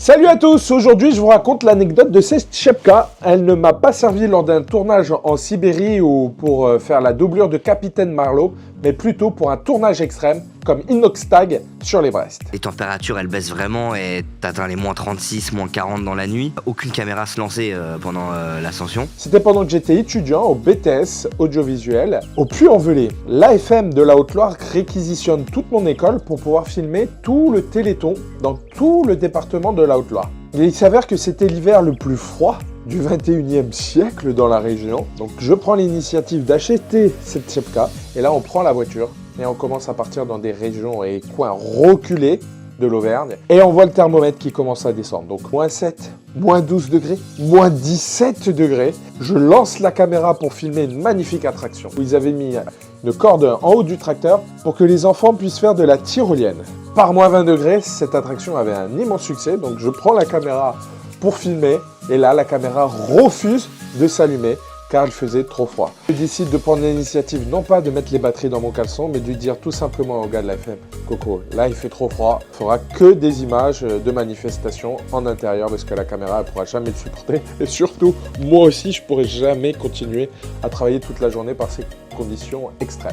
Salut à tous, aujourd'hui je vous raconte l'anecdote de cette Shepka. Elle ne m'a pas servi lors d'un tournage en Sibérie ou pour faire la doublure de Capitaine Marlowe, mais plutôt pour un tournage extrême comme Inoxtag sur l'Everest. Les températures elles baissent vraiment et t'atteins les moins 36, moins 40 dans la nuit. Aucune caméra se lançait pendant l'ascension. C'était pendant que j'étais étudiant au BTS audiovisuel au Puy-en-Velay. L'AFM de la Haute-Loire réquisitionne toute mon école pour pouvoir filmer tout le Téléthon dans tout le département de la Haute-Loire. Et il s'avère que c'était l'hiver le plus froid du 21e siècle dans la région. Donc je prends l'initiative d'acheter cette Shepka et là on prend la voiture et on commence à partir dans des régions et coins reculés de l'Auvergne et on voit le thermomètre qui commence à descendre. Donc moins 7, moins 12 degrés, moins 17 degrés. Je lance la caméra pour filmer une magnifique attraction où ils avaient mis une corde en haut du tracteur pour que les enfants puissent faire de la tyrolienne. Par moins 20 degrés, cette attraction avait un immense succès, donc je prends la caméra pour filmer et là la caméra refuse de s'allumer car il faisait trop froid. Je décide de prendre l'initiative non pas de mettre les batteries dans mon caleçon, mais de dire tout simplement au gars de la FM, Coco, là il fait trop froid, il faudra que des images de manifestations en intérieur parce que la caméra ne pourra jamais le supporter. Et surtout, moi aussi je pourrai jamais continuer à travailler toute la journée par ces conditions extrêmes.